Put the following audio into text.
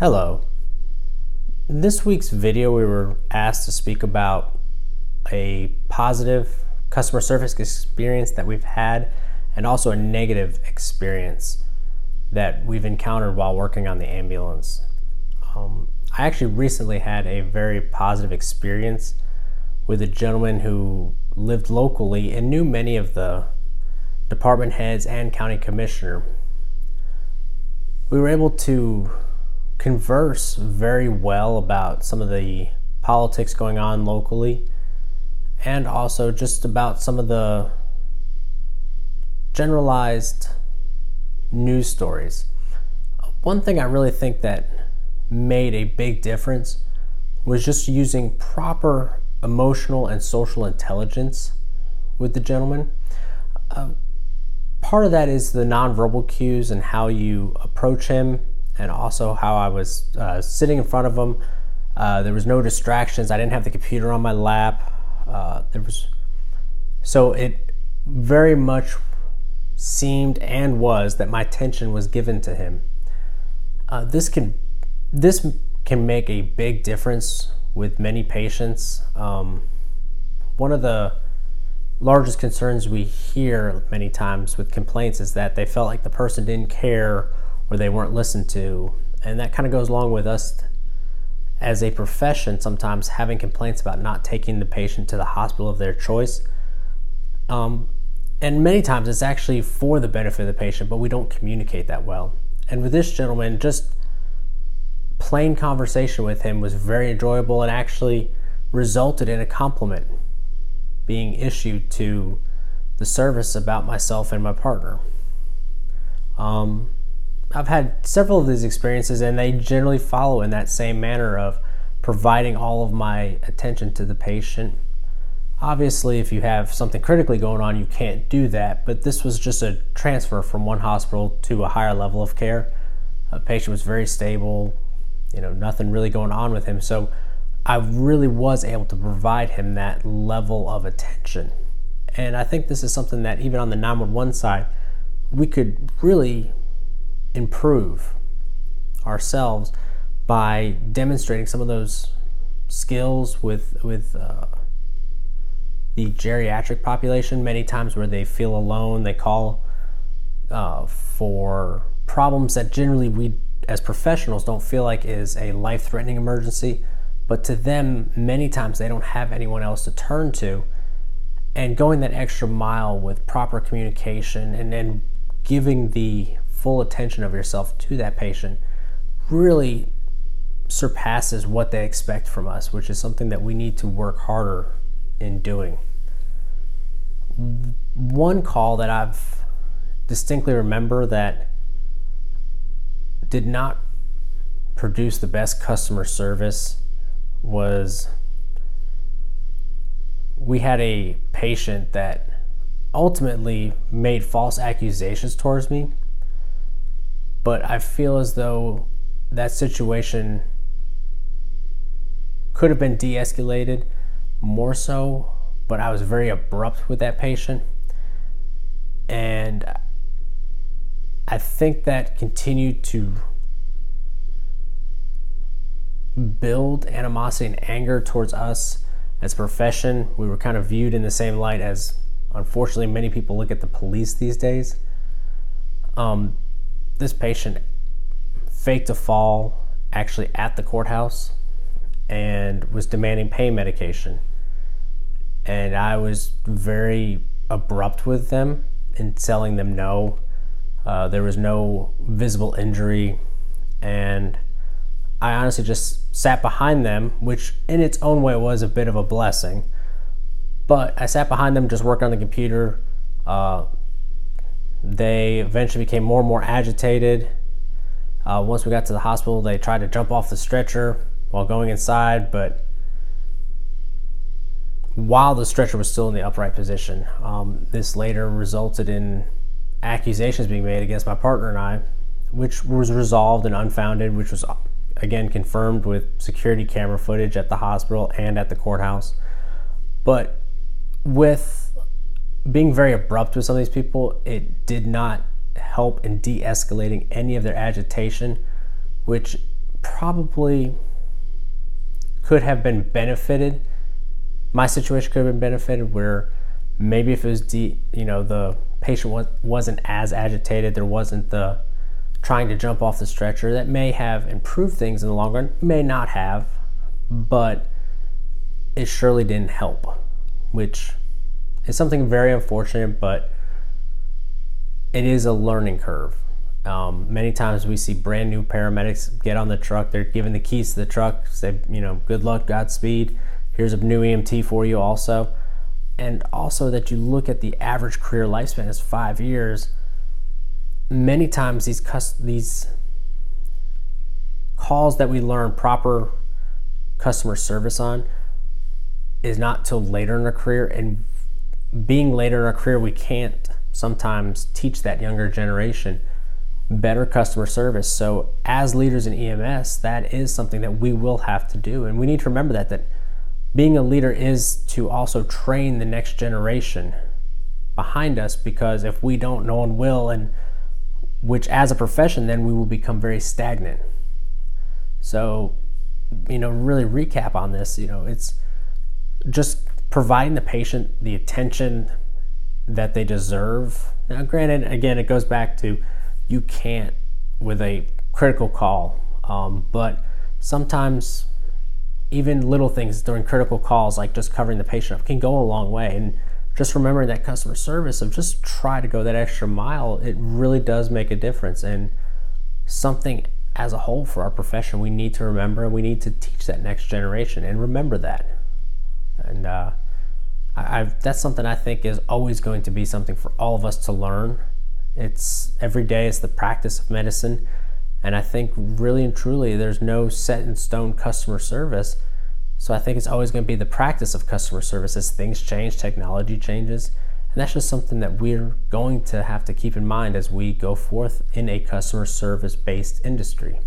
Hello. In this week's video, we were asked to speak about a positive customer service experience that we've had and also a negative experience that we've encountered while working on the ambulance. I actually recently had a very positive experience with a gentleman who lived locally and knew many of the department heads and county commissioner. We were able to converse very well about some of the politics going on locally and also just about some of the generalized news stories. One thing I really think that made a big difference was just using proper emotional and social intelligence with the gentleman. Part of that is the nonverbal cues and how you approach him, and also how I was sitting in front of him. There was no distractions. I didn't have the computer on my lap. So it very much seemed and was that my attention was given to him. This can make a big difference with many patients. One of the largest concerns we hear many times with complaints is that they felt like the person didn't care or they weren't listened to. And that kind of goes along with us as a profession sometimes having complaints about not taking the patient to the hospital of their choice. And many times it's actually for the benefit of the patient, but we don't communicate that well. And with this gentleman, just plain conversation with him was very enjoyable and actually resulted in a compliment being issued to the service about myself and my partner. I've had several of these experiences, and they generally follow in that same manner of providing all of my attention to the patient. Obviously, if you have something critically going on, you can't do that, but this was just a transfer from one hospital to a higher level of care. The patient was very stable, nothing really going on with him, so I really was able to provide him that level of attention. And I think this is something that even on the 911 side, we could really improve ourselves by demonstrating some of those skills with the geriatric population. Many times where they feel alone, they call for problems that generally we as professionals don't feel like is a life-threatening emergency, but to them many times they don't have anyone else to turn to. And going that extra mile with proper communication and then giving the full attention of yourself to that patient really surpasses what they expect from us, which is something that we need to work harder in doing. One call that I've distinctly remember that did not produce the best customer service was we had a patient that ultimately made false accusations towards me. But I feel as though that situation could have been de-escalated more so, but I was very abrupt with that patient. And I think that continued to build animosity and anger towards us as a profession. We were kind of viewed in the same light as, unfortunately, many people look at the police these days. This patient faked a fall actually at the courthouse and was demanding pain medication. And I was very abrupt with them in telling them no. There was no visible injury, and I honestly just sat behind them, which in its own way was a bit of a blessing. But I sat behind them, just worked on the computer. They eventually became more and more agitated. Once we got to the hospital, they tried to jump off the stretcher while going inside, but while the stretcher was still in the upright position. This later resulted in accusations being made against my partner and I, which was resolved and unfounded, which was again confirmed with security camera footage at the hospital and at the courthouse. But with being very abrupt with some of these people, it did not help in de-escalating any of their agitation, which probably could have been benefited. My situation could have been benefited where maybe if it was the patient wasn't as agitated, there wasn't the trying to jump off the stretcher, that may have improved things in the long run. May not have, but it surely didn't help, which is something very unfortunate, but it is a learning curve. Many times we see brand new paramedics get on the truck, they're given the keys to the truck, say, good luck, Godspeed, here's a new EMT for you also. And also that you look at the average career lifespan is 5 years. Many times these calls that we learn proper customer service on is not till later in our career, and being later in our career, we can't sometimes teach that younger generation better customer service. So as leaders in EMS, that is something that we will have to do, and we need to remember that being a leader is to also train the next generation behind us, because if we don't, no one will, and which as a profession then we will become very stagnant. So really recap on this, it's just providing the patient the attention that they deserve. Now granted, again, it goes back to you can't with a critical call, but sometimes even little things during critical calls, like just covering the patient up, can go a long way. And just remembering that customer service of just try to go that extra mile, it really does make a difference, and something as a whole for our profession we need to remember, and we need to teach that next generation and remember that. And that's something I think is always going to be something for all of us to learn. It's every day, it's the practice of medicine. And I think really and truly there's no set in stone customer service. So I think it's always going to be the practice of customer service as things change, technology changes. And that's just something that we're going to have to keep in mind as we go forth in a customer service based industry.